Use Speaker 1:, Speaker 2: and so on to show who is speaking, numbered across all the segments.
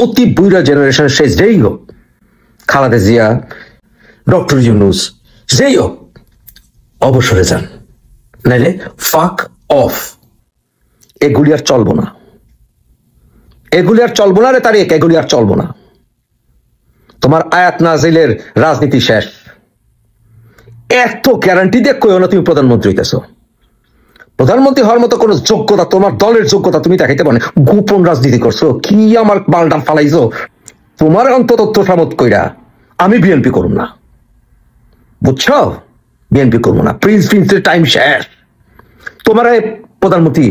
Speaker 1: অতি বুইরা জেনারেশন সে যেই হোক, খালেদা জিয়া, ডক্টর ইউনূস, যেই হোক, অবসরে যান, নাইলে ফাক অফ। এগুলি আর চলবো না, এগুলি আর চলবো না রে তারিক, এগুলি আর চলবো না। তোমার আয়াত নাজিলের রাজনীতি শেষ। এত গ্যারান্টি দিয়ে কইও না তুমি প্রধানমন্ত্রী হইতেছো। প্রধানমন্ত্রী হওয়ার মতো কোন যোগ্যতা, তোমার দলের যোগ্যতা তুমি দেখাইতে পারো না। গোপন রাজনীতি করছো, কি আমার বালটা ফালাইছো। তোমার অন্তত তোষামত কইরা আমি বিএনপি করুম না, বুঝছো? বিএনপি করবো না। প্রিন্সের টাইম শেষ। তোমার প্রধানমন্ত্রী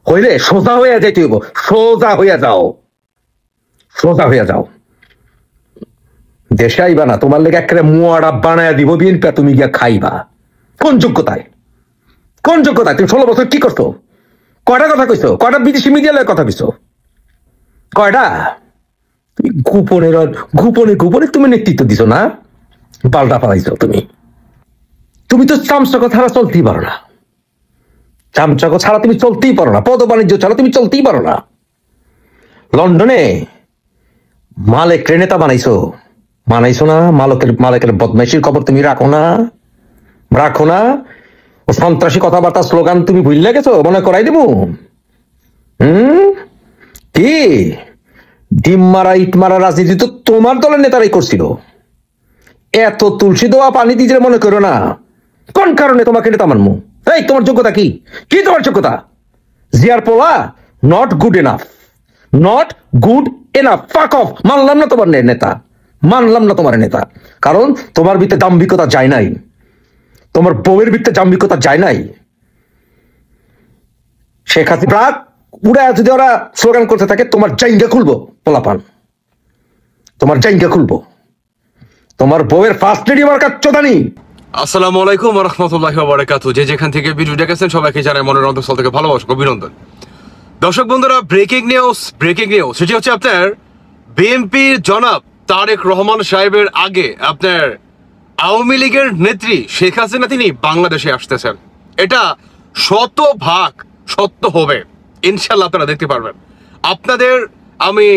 Speaker 1: হইলে সোজা হইয়া যাইতে হইব, সোজা হইয়া যাও, সোজা হইয়া যাও। দেশে আইবা না, তোমার লেগে একটা মুয়াড়া বানায়া দিব বিএনপি, তুমি গিয়া খাইবা। কোন যোগ্যতায়, কোন যোগ্যতায়? তুমি 16 বছর কি করছো? কয়টা কথা কইছো? কয়টা বিদেশি মিডিয়া লয়ে কথা কইছো? কয়টা? তুমি গোপনে গোপনে গোপনে তুমি নেতৃত্ব দিছো না, পাল্টা পালাইছো তুমি। তুমি তো চামচক ছাড়া চলতেই পারো না, চামচক ছাড়া তুমি চলতেই পারো না, পদ বাণিজ্য ছাড়া তুমি চলতেই পারো না। লন্ডনে মালেক নেতা বানাইছো, বানাইছো না? মালেকের বদমাইশির খবর তুমি রাখো না, রাখো না? ও সন্ত্রাসী কথাবার্তা স্লোগান তুমি ভুললে গেছো, মনে করাই দেবো। কি ডিম মারা ইট মারা রাজনীতি তো তোমার দলের নেতারাই করছিল। এত তুলসী দেওয়া পানি দিয়ে মনে করো না। কোন কারণে তোমাকে নেতা মানবো? এই তোমার যোগ্যতা কি? কি তোমার যোগ্যতা? জিয়ার পোলা not good enough, not good enough, ফাক অফ। মানলাম না তোমার নেতা, মানলাম না তোমার নেতা। কারণ তোমার ভিতরে দাম্ভিকতা যায় নাই, তোমার বউয়ের ভিতরে দাম্ভিকতা যায় নাই। শেখ হাসিনা উড়ে যদি ওরা স্লোগান করতে থাকে, তোমার জাইঙ্গা খুলবো পোলাপান, তোমার জাইঙ্গা খুলবো। তোমার বউয়ের ফার্স্ট লেডি আমার কাছে চোদানি।
Speaker 2: আসসালামু আলাইকুম ওয়া রাহমাতুল্লাহি ওয়া বারাকাতুহু। যে যেখান থেকে ভিডিও দেখেছেন সবাইকে জানাই মনের অন্তঃস্থল থেকে ভালোবাসা, অভিনন্দন। দর্শক বন্ধুরা, ব্রেকিং নিউজ, ব্রেকিং নিউজ। সেটি হচ্ছে আপনার বিএনপির জনাব তারেক রহমান সাহেবের আগে আপনার আওয়ামী লীগের নেত্রী শেখ হাসিনা তিনি বাংলাদেশে আসতেছেন। এটা শতভাগ সত্য হবে ইনশাল্লাহ, আপনারা দেখতে পারবেন। আপনাদের আমি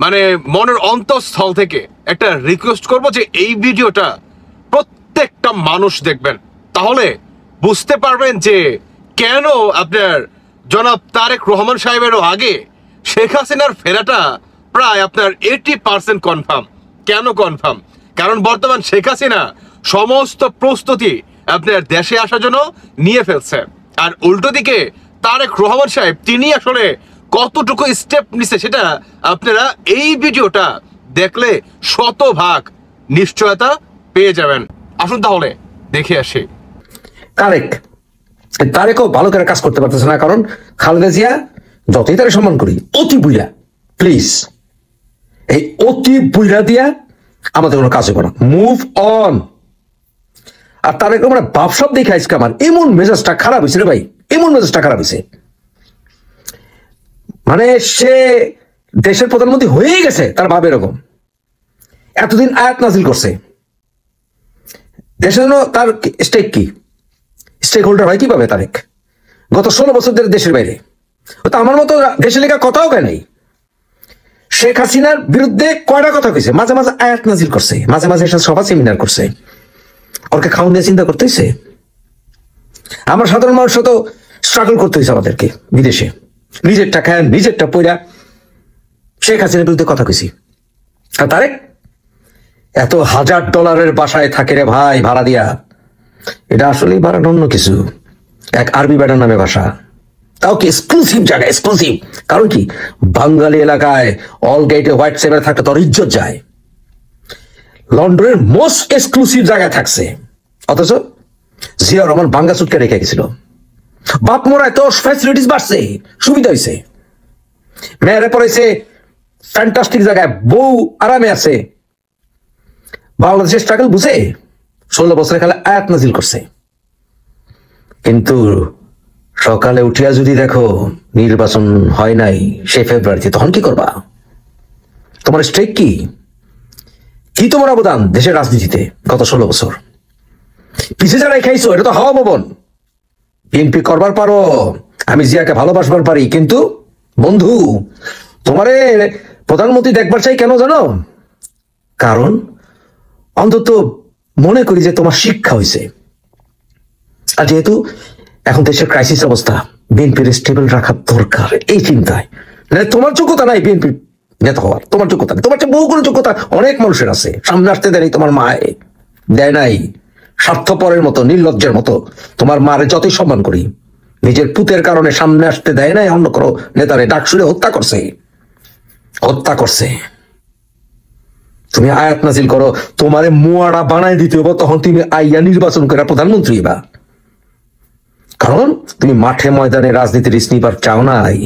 Speaker 2: মানে মনের অন্তঃস্থল থেকে একটা রিকোয়েস্ট করব যে এই ভিডিওটা প্রত্যেকটা মানুষ দেখবেন, তাহলে বুঝতে পারবেন যে কেন আপনার জনাব তারেক রহমান সাহেবেরও আগে শেখ হাসিনার ফেরাটা প্রায় আপনার 80% কনফার্ম। কেন কনফার্ম? কারণ বর্তমান শেখ হাসিনা সমস্ত প্রস্তুতি আপনার দেশে আসার জন্য নিয়ে ফেলছে, আর উল্টো দিকে তারেক রহমান সাহেব তিনি আসলে কতটুকু স্টেপ নিছে সেটা আপনারা এই ভিডিওটা দেখলে শতভাগ নিশ্চয়তা পেয়ে যাবেন। আসুন তাহলে দেখে আসি।
Speaker 1: তারেকও ভালো করে কাজ করতে পারতেছে না, কারণ খালেদা জিয়া যতই তারে সম্মান করি, অতি বুইরা, প্লিজ এই অতি বুইরা দিয়া আমাদের কোনো কাজ হবে না। Move on. আর তারেক মানে ভাবসাব দেখে আজকে আমার এমন মেজাজটা খারাপ হয়েছে রে ভাই, এমন মেজাজটা খারাপ হয়েছে। মানে সে দেশের প্রধানমন্ত্রী হয়েই গেছে, তার ভাব এরকম। এতদিন আয়াত নাজিল করছে দেশের জন্য, তার স্টেক কি? স্টেক হোল্ডার হয় কিভাবে তারেক? গত 16 বছর ধরে দেশের বাইরে, তো আমার মতো দেশে লেখা কথাও কেন নাই। শেখ হাসিনার বিরুদ্ধে কয়টা কথা কইছে, মাঝে মাঝে আয়াত নাজিল করছে, মাঝে মাঝে সভা সেমিনার করছে। ওরকে খাওয়ান দিয়ে চিন্তা করতে হয়েছে? আমার সাধারণ মানুষ তো স্ট্রাগল করতে হয়েছে আমাদেরকে বিদেশে, নিজেরটা খায় নিজেরটা পয়রা শেখ হাসিনার বিরুদ্ধে কথা কইছি। আর তারেক এত $1000 বাসায় থাকে রে ভাই, ভাড়া দিয়া। এটা আসলে ভাড়া অন্য কিছু, এক আরবি ব্যাটার নামে বাসা, তাও কি এক্সক্লুসিভ জায়গা, এক্সক্লুসিভ। কারণ কি, বাঙালি এলাকায় অল গেটে হোয়াইট সেভার থাকলে তোর ইজ্জত যায়। লন্ডনের মোস্ট এক্সক্লুসিভ জায়গায় থাকছে, অথচ জিয়া রহমান বাঙ্গা সুটকে রেখে গেছিল। বাপ মোড়ায় তো ফ্যাসিলিটিস বাড়ছে, সুবিধা হয়েছে, মেয়েরে পড়েছে ফ্যান্টাস্টিক জায়গায়, বউ আরামে আছে। বাংলাদেশের স্ট্রাগল বুঝে 16 বছরের খেলা আয়াত নাজিল করছে। কিন্তু সকালে উঠিয়া যদি দেখো নির্বাচন হয় নাই সে ফেব্রুয়ারিতে, তখন কি করবা? তোমার স্ট্রেক কি? কি তোমার অবদান দেশের রাজনীতিতে গত 16 বছর? পিছিয়ে যারাই খাইছো, এটা তো হাওয়া ভবন। বিএনপি করবার পারো, আমি জিয়াকে ভালোবাসবার পারি, কিন্তু বন্ধু তোমারে প্রধানমন্ত্রী দেখবার চাই কেন জানো? কারণ অন্তত মনে করি যে তোমার শিক্ষা হয়েছে। আর যেহেতু এখন দেশের ক্রাইসিস অবস্থা, বিএনপির স্টেবল রাখা দরকার এই চিন্তায়। তোমার যোগ্যতা নাই বিএনপি নেতা হওয়ার, তোমার যোগ্যতা নেই। তোমার চেয়ে বহু কোনো যোগ্যতা অনেক মানুষের আছে, সামনে আসতে দেয়নি তোমার মায়ে, দেয় নাই। স্বার্থপরের মতো, নির্লজ্জের মতো তোমার মারে যতই সম্মান করি, নিজের পুতের কারণে সামনে আসতে দেয় নাই। অন্য কোনো নেতারে ডাক শুনে হত্যা করছে। তুমি আয়াত নাজিল করো, তোমারে মুয়াড়া বানাই দিতে হবে, তখন তুমি আইয়া নির্বাচন করে প্রধানমন্ত্রী বা। কারণ তুমি মাঠে ময়দানে রাজনীতির স্নিপার চাও নাই।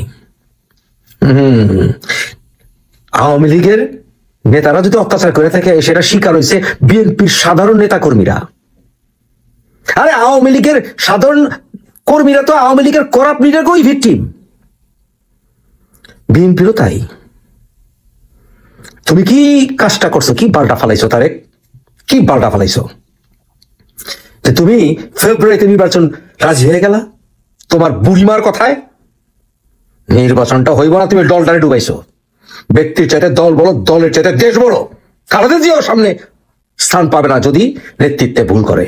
Speaker 1: আওয়ামী লীগের নেতারা যদি অত্যাচার করে থাকে, সেটা শিকার হয়েছে বিএনপির সাধারণ নেতা কর্মীরা। আরে আওয়ামী লীগের সাধারণ কর্মীরা তো আওয়ামী লীগের করাপ্ট লিডারকেই ভিকটিম, বিএনপিরও তাই। তুমি কি কাজটা করছো? কি পাল্টা ফালাইছো তারেক? কি পাল্টা ফালাইছো যে তুমি ফেব্রুয়ারিতে নির্বাচন রাজি হয়ে গেলা তোমার বুড়িমার কথায়? নির্বাচনটা হইব না, তুমি দলটারে ডুবাইছো। ব্যক্তির চাইতে দল বড়, দলের চাইতে দেশ বড়। খালেদা জিয়াও সামনে স্থান পাবে না যদি নেতৃত্বে ভুল করে।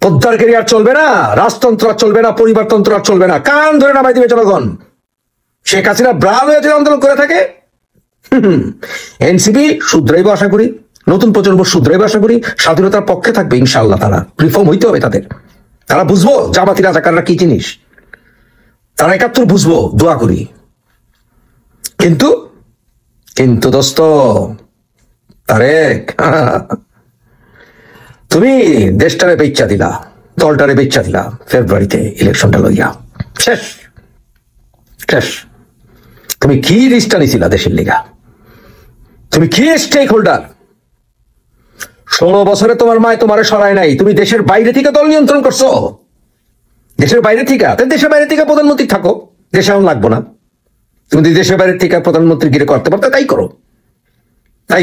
Speaker 1: পদ্মার কেরিয়ার চলবে না, রাজতন্ত্র আর চলবে না, পরিবারতন্ত্র আর চলবে না। কান ধরে নামাই দিবে জনগণ। শেখ হাসিনা ব্রাল হয়ে যদি আন্দোলন করে থাকে, এনসিপি শুধরাইব আশা করি, নতুন প্রজন্ম শুধরাইব আশা করি, স্বাধীনতার পক্ষে থাকবে ইনশাআল্লাহ। তারা রিফর্ম হইতে হবে তাদের। তারা বুঝবো জামাতি রাজাকাররা কি জিনিস, তারা ৭১ বুঝবো, দোয়া করি। কিন্তু দোস্ত তারেক, তুমি দেশটারে বেচ্চা দিলা, দলটারে বেচ্চা দিলা ফেব্রুয়ারিতে ইলেকশনটা লইয়া। শেষ। তুমি কি রিস্কটা নিছিলা দেশের লিগা? তুমি কি স্টেক হোল্ডার? 16 বছরে তোমার মায় তোমারে সরায় নাই। তুমি দেশের বাইরে থেকে দল নিয়ন্ত্রণ করছো, দেশের বাইরে থেকে। দেশের বাইরে থেকে প্রধানমন্ত্রী থাকো, দেশে এখন লাগবো না। তুমি যদি দেশের বাইরে থেকে প্রধানমন্ত্রী গিরে করতে পারতো, তাই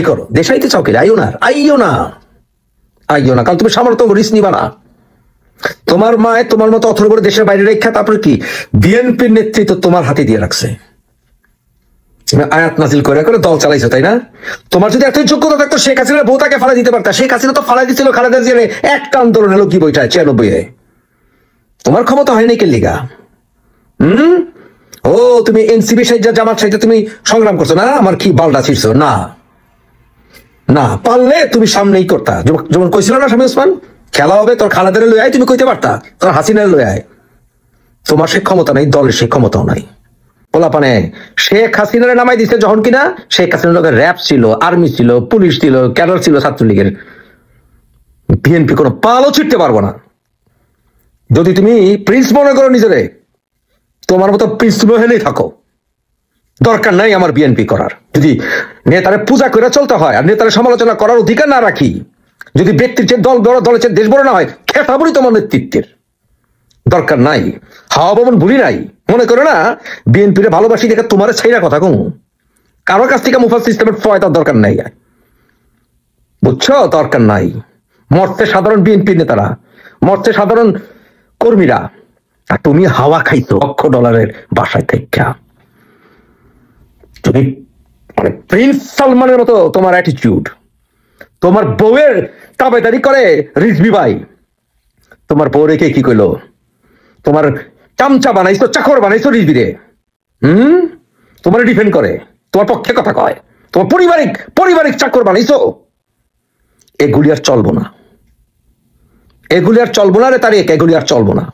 Speaker 1: করো। দেশাইতে চাও কি? আইও না, কারণ তুমি সামর্থ্য রিস্ক নিবা না। তোমার মায় তোমার মতো অথর করে দেশের বাইরে রেখা, তারপরে কি বিএনপির নেতৃত্ব তোমার হাতে দিয়ে রাখছে। তুমি আয়াত নাজিল করে দল চালাইছো, তাই না? তোমার যদি এতই যোগ্যতা থাকতো, শেখ হাসিনার বউ তাকে ফালাই দিতে পারতা। শেখ হাসিনা তো ফালাই দিচ্ছিল খালেদা জিয়ারে একটা আন্দোলন হলো কি বইটা 96-এ। তোমার ক্ষমতা হয়নি কে লিগা? ও তুমি এনসিপি সাইজা জামাত সাইজা তুমি সংগ্রাম করছো না? আমার কি বালটা ছিড়ছো না পারলে তুমি সামনেই করতা। যেমন কইছিল না স্বামী ওসমান, খেলা হবে তোর খালেদারে লই আয়, তুমি কইতে পারতা তোর হাসিনারে লই আয়। তোমার সে ক্ষমতা নাই, দলের সে ক্ষমতাও নাই। পোলাপানে শেখ হাসিনারে নামাই দিছে যখন কিনা শেখ হাসিনার লোকের র্যাব ছিল, আর্মি ছিল, পুলিশ ছিল, ক্যাডার ছিল ছাত্রলীগের। বিএনপি কোনো পালও ছিটতে পারবো না। যদি তুমি প্রিন্স মনে করো নিজেরে, তোমার মতো প্রিন্স তুমি হেলেই থাকো। দরকার নাই আমার বিএনপি করার। যদি নেতারে পূজা করে চলতে হয় আর নেতারে সমালোচনা করার অধিকার না রাখি, যদি ব্যক্তির চেয়ে দল বড়, দলের চেয়ে দেশ বড় না হয়, খেতাবরি তোমার নেতৃত্বের দরকার নাই। হাওয়া ভবন ভুলি নাই। মনে করো না বিএনপির ভালোবাসি দেখে তোমার ছাইরা কথা কম। কারোর কাছ থেকে মুফাস সিস্টেমের ফয়দার দরকার নাই, বুঝছো? দরকার নাই। মরতে সাধারণ বিএনপির নেতারা, মরতে সাধারণ কর্মীরা, আর তুমি হাওয়া খাইছো $1,00,000 বাসায় থেকে। তুমি মানে প্রিন্স সালমানের মতো তোমার অ্যাটিটিউড। তোমার বউয়ের তাবেদারি করে রিজভি ভাই। তোমার বউ রেখে কি কইলো? তোমার চামচা বানাইছো, চাকর বানাইছো রিজভিরে। তোমার ডিফেন্ড করে, তোমার পক্ষে কথা কয়, তোমার পারিবারিক চাকর বানাইছো। এগুলি আর চলবো না রে তারিক, এগুলি আর চলবো না।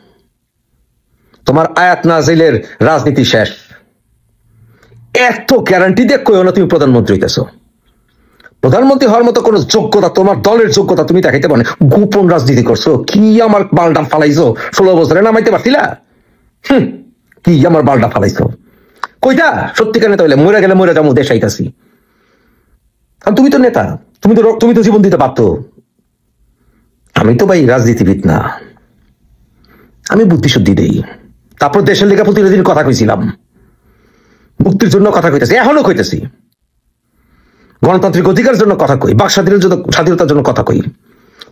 Speaker 1: তোমার আয়াত নাজিলের রাজনীতি শেষ। এত গ্যারান্টি দিয়ে কইও না তুমি প্রধানমন্ত্রী হইতেছো। প্রধানমন্ত্রী হওয়ার মতো কোন যোগ্যতা, তোমার দলের যোগ্যতা তুমি দেখাইতে পারো না। গোপন রাজনীতি করছো। কি আমার বালটা ফালাইছো? 16 বছরে নামাইতে পারছিলা? কি আমার বালটা ফালাইছো? কইটা সত্যিকার নেতা হইলে মরে গেলে মরে যাবো, দেশ আইতাছি। কারণ তুমি তো নেতা, তুমি তো জীবন দিতে পারতো। আমি তো ভাই রাজনীতিবিদ না, আমি বুদ্ধিশুদ্ধি দেই। তারপর দেশের লেখা প্রতিনিধির কথা কইছিলাম, মুক্তির জন্য কথা কইতেছি, এখনো কইতেছি। গণতান্ত্রিক অধিকারের জন্য কথা কই, বাক স্বাধীনতার জন্য কথা কই।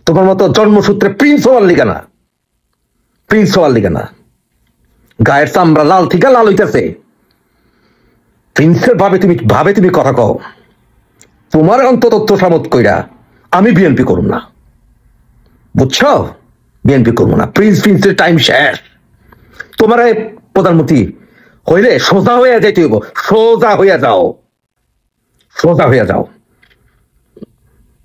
Speaker 1: তোমার মতো জন্মসূত্রে প্রিন্স হওয়ার লিগা না। গায়ের চামড়া লাল থেকে লাল হইতেছে। প্রিন্সের ভাবে তুমি কথা কও, তোমার অন্তত তোষামত কইরা আমি বিএনপি করব না, বুঝছো? বিএনপি করবো না। প্রিন্সের টাইম শেষ। তোমার প্রধানমন্ত্রী হইলে সোজা হইয়া যাইতে হইব, সোজা হইয়া যাও, সোজা হইয়া যাও।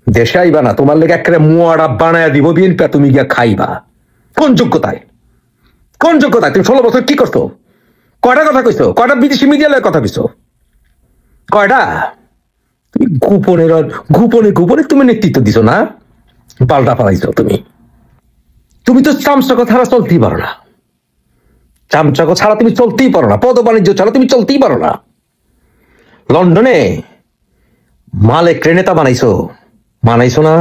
Speaker 1: দেশে আইবা না, তোমার লেগে একটা মুয়াড়া বানায়া দিব বিএনপি, তুমি গিয়া খাইবা। কোন যোগ্যতায়, কোন যোগ্যতায়? তুমি 16 বছর কি করছো? কয়টা কথা কইছো? কয়টা বিদেশি মিডিয়ার কথা কইছো? কয়টা? তুমি গোপনে তুমি নেতৃত্ব দিছো না, পাল্টা পালাইছো তুমি। তুমি তো চামচাকো ছাড়া চলতেই পারো না, চামচাকো ছাড়া তুমি চলতেই পারো না, পদ বাণিজ্য ছাড়া তুমি চলতেই পারো না। লন্ডনে মালেক নেতা বানাইছো না?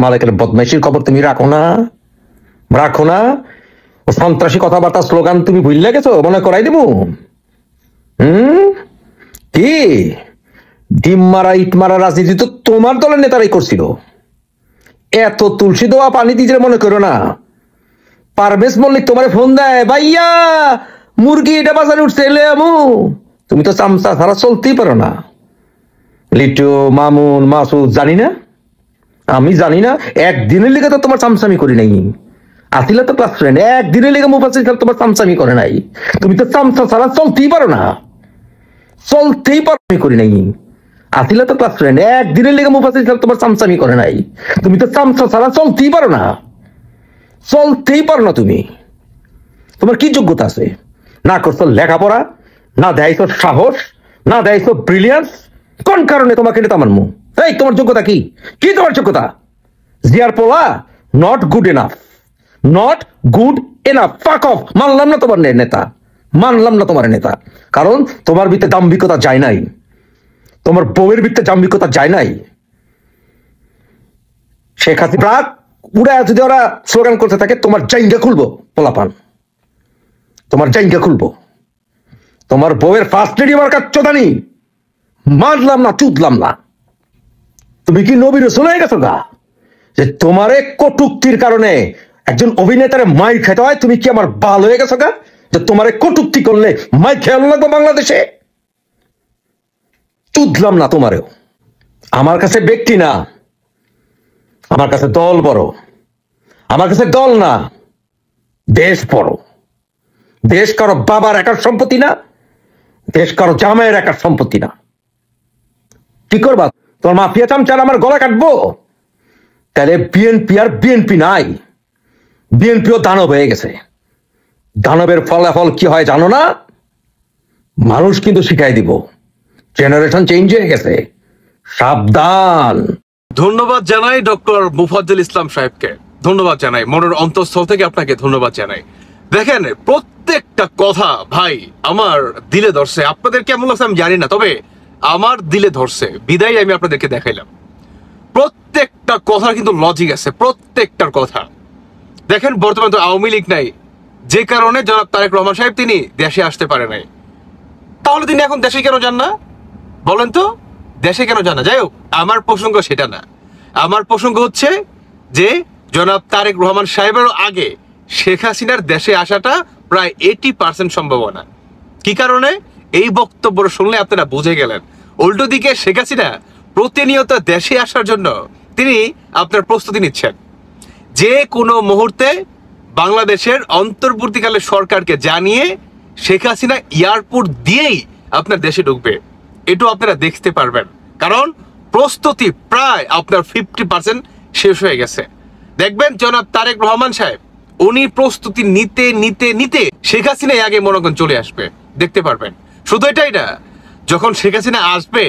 Speaker 1: মালেকের বদমাইশির খবর তুমি রাখো না? ও সন্ত্রাসী কথাবার্তা স্লোগান তুমি ভুললে গেছো? মনে করাই দেবো? কি ডিম মারা ইট মারা রাজনীতি তো তোমার দলের নেতারাই করছিল। এত তুলসী দেওয়া পানি দিয়ে মনে করো না। পারভেজ মল্লিক তোমার ফোন দেয়, ভাইয়া মুরগি এটা বাজারে উঠছে, এলে আমু। তুমি তো চামচা ছাড়া চলতেই পারো না। লিটু, মামুন, মাসুদ, জানি না, আমি জানি না, একদিনের লিগে তো তোমার চামচামি করি নাই। আসিলা তো ক্লাস ফ্রেন্ড, একদিনের লিগে মুফাসির সাহেব তোমার চামচামি করে নাই। তুমি তো চামচা ছাড়া চলতেই পারো না, চলতেই পারো। আমি করি নাই। আসিলা তো ক্লাস ফ্রেন্ড, একদিনের লিগে মুফাসির সাহেব তোমার চামচামি করে নাই। তুমি তো চামচা ছাড়া চলতেই পারো না, চলতেই পারো না তুমি। তোমার কি যোগ্যতা আছে? না করছো লেখাপড়া, না দেয়ছো সাহস, না দেয়ছো ব্রিলিয়ান্স। কোন কারণে তোমাকে নেতা মানবো? এই তোমার যোগ্যতা কি? কি তোমার যোগ্যতা? জিয়ার পোলা not good enough, not good enough. ফাক অফ। মানলাম না তোমার নেতা, মানলাম না তোমার নেতা। কারণ তোমার ভিতরে দাম্ভিকতা যায় নাই, তোমার বউয়ের ভিতরে দাম্ভিকতা যায় নাই। শেখ হাসিনা উড়ে যদি ওরা স্লোগান করতে থাকে, তোমার জাইঙ্গা খুলবো পোলাপান, তোমার জাইঙ্গা খুলবো। তোমার বউয়ের ফার্স্ট লেডি আমার কাছে চোদানি, মানলাম না, চুদলাম না। তুমি কি নবী রাসূল হয়ে গেছো গা যে তোমারে কটুক্তির কারণে একজন অভিনেতারে মাই খেতে হয়? তুমি কি আমার বাল হয়ে গেছো গা যে তোমারে কটুক্তি করলে মাই খেয়াল লাগবে বাংলাদেশে? চুদলাম না তোমারেও। আমার কাছে ব্যক্তি না, আমার কাছে দল বড়। আমার কাছে দল না, দেশ বড়। দেশ কারো বাবার একার সম্পত্তি না, দেশ কারো জামাইয়ের একার সম্পত্তি না। কি করবা? তোমার মাফিয়া চামচার আমার গলা কাটবো? তাহলে বিএনপি আর বিএনপি নাই, বিএনপিও দানব হয়ে গেছে। দানবের ফলাফল কি হয় জানো না? মানুষ কিন্তু শিখাই দিব, জেনারেশন চেঞ্জ হয়ে গেছে, সাবধান।
Speaker 2: ধন্যবাদ জানাই ডক্টর মুফাজ্জল ইসলাম সাহেবকে, ধন্যবাদ জানাই, মনের অন্তঃস্থল থেকে আপনাকে ধন্যবাদ জানাই। দেখেন প্রত্যেকটা কথা ভাই আমার দিলে ধরছে। আপনাদের কেমন লাগছে আমি জানি না, তবে আমার দিলে ধরছে বিদায় আমি আপনাদেরকে দেখাইলাম। প্রত্যেকটা কথার কিন্তু লজিক আছে, প্রত্যেকটার কথা। দেখেন বর্তমানে তো আওয়ামী লীগ নাই, যে কারণে জনাব তারেক রহমান সাহেব তিনি দেশে আসতে পারে নাই। তাহলে তিনি এখন দেশে কেন যান না বলেন তো? দেশে কেন যান না? যাই হোক, আমার প্রসঙ্গ সেটা না। আমার প্রসঙ্গ হচ্ছে যে জনাব তারেক রহমান সাহেবের আগে শেখ হাসিনার দেশে আসাটা প্রায় 80% সম্ভাবনা। কি কারণে? এই বক্তব্য শুনলে আপনারা বুঝে গেলেন। উল্টো দিকে শেখ হাসিনা প্রতিনিয়ত দেশে আসার জন্য তিনি আপনার প্রস্তুতি নিচ্ছেন। যে কোনো মুহূর্তে বাংলাদেশের অন্তর্বর্তীকালে সরকারকে জানিয়ে শেখ হাসিনা এয়ারপোর্ট দিয়েই আপনার দেশে ঢুকবে। এটাও আপনারা দেখতে পারবেন, কারণ প্রস্তুতি প্রায় আপনার 50% শেষ হয়ে গেছে। দেখবেন জনাব তারেক রহমান সাহেব উনি প্রস্তুতি নিতে নিতে নিতে শেখ হাসিনা আগে মনোগণ চলে আসবে, দেখতে পারবেন। শুধু এটাই না, যখন শেখ হাসিনা আসবে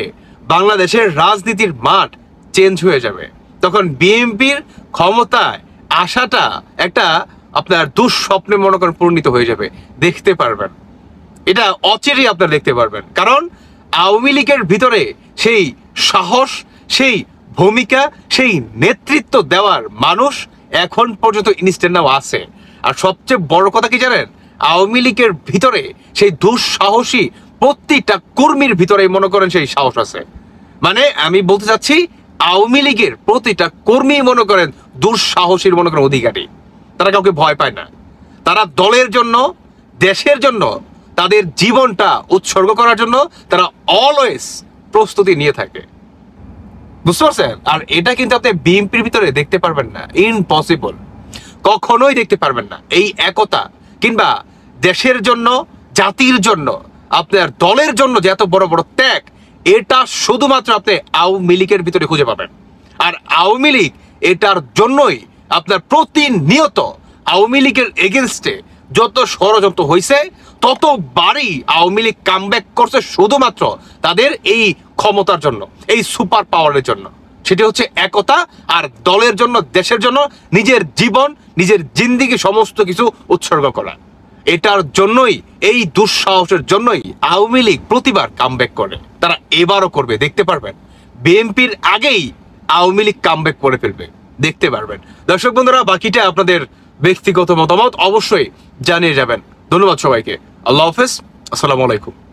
Speaker 2: বাংলাদেশের রাজনীতির মাঠ চেঞ্জ হয়ে যাবে। তখন বিএনপির ক্ষমতায় আসাটা একটা আপনার দুঃস্বপ্নে মনে করেন পরিণত হয়ে যাবে, দেখতে পারবেন। এটা অচিরেই আপনারা দেখতে পারবেন, কারণ আওয়ামী লীগের ভিতরে সেই সাহস, সেই ভূমিকা, সেই নেতৃত্ব দেওয়ার মানুষ এখন পর্যন্ত ইনস্ট্যান্ট নাও আছে। আর সবচেয়ে বড় কথা কি জানেন? আওয়ামী লীগের ভিতরে সেই দুঃসাহসী প্রতিটা কর্মীর ভিতরে মনে করেন সেই সাহস আছে। মানে আমি বলতে চাচ্ছি আওয়ামী লীগের প্রতিটা কর্মী মনে করেন দুঃসাহসীর মনে করেন অধিকারী। তারা কাউকে ভয় পায় না। তারা দলের জন্য, দেশের জন্য তাদের জীবনটা উৎসর্গ করার জন্য তারা অলওয়েজ প্রস্তুতি নিয়ে থাকে। বুঝতে পারছেন? আর এটা কিন্তু আপনি বিএনপির ভিতরে দেখতে পারবেন না, ইম্পসিবল, কখনোই দেখতে পারবেন না। এই একতা কিংবা দেশের জন্য, জাতির জন্য, আপনার দলের জন্য যে এত বড় বড় ত্যাগ, এটা শুধুমাত্র আপনি আওয়ামী লীগের ভিতরে খুঁজে পাবেন। আর আওয়ামী লীগ এটার জন্যই আপনার প্রতিনিয়ত আওয়ামী লীগের এগেনস্টে যত ষড়যন্ত্র হয়েছে ততবারই আওয়ামী লীগ কামব্যাক করছে শুধুমাত্র তাদের এই ক্ষমতার জন্য, এই সুপার পাওয়ারের জন্য। সেটি হচ্ছে একতা আর দলের জন্য, দেশের জন্য নিজের জীবন, নিজের জিন্দিগি সমস্ত কিছু উৎসর্গ করা। এটার জন্যই, এই দুঃসাহসের জন্যই আওয়ামী লীগ প্রতিবার কামব্যাক করে। তারা এবারও করবে, দেখতে পারবেন। বিএনপির আগেই আওয়ামী লীগ কামব্যাক করে ফেলবে, দেখতে পারবেন। দর্শক বন্ধুরা, বাকিটা আপনাদের ব্যক্তিগত মতামত অবশ্যই জানিয়ে যাবেন। ধন্যবাদ সবাইকে। আল্লাহ হাফেজ, আসসালামু আলাইকুম।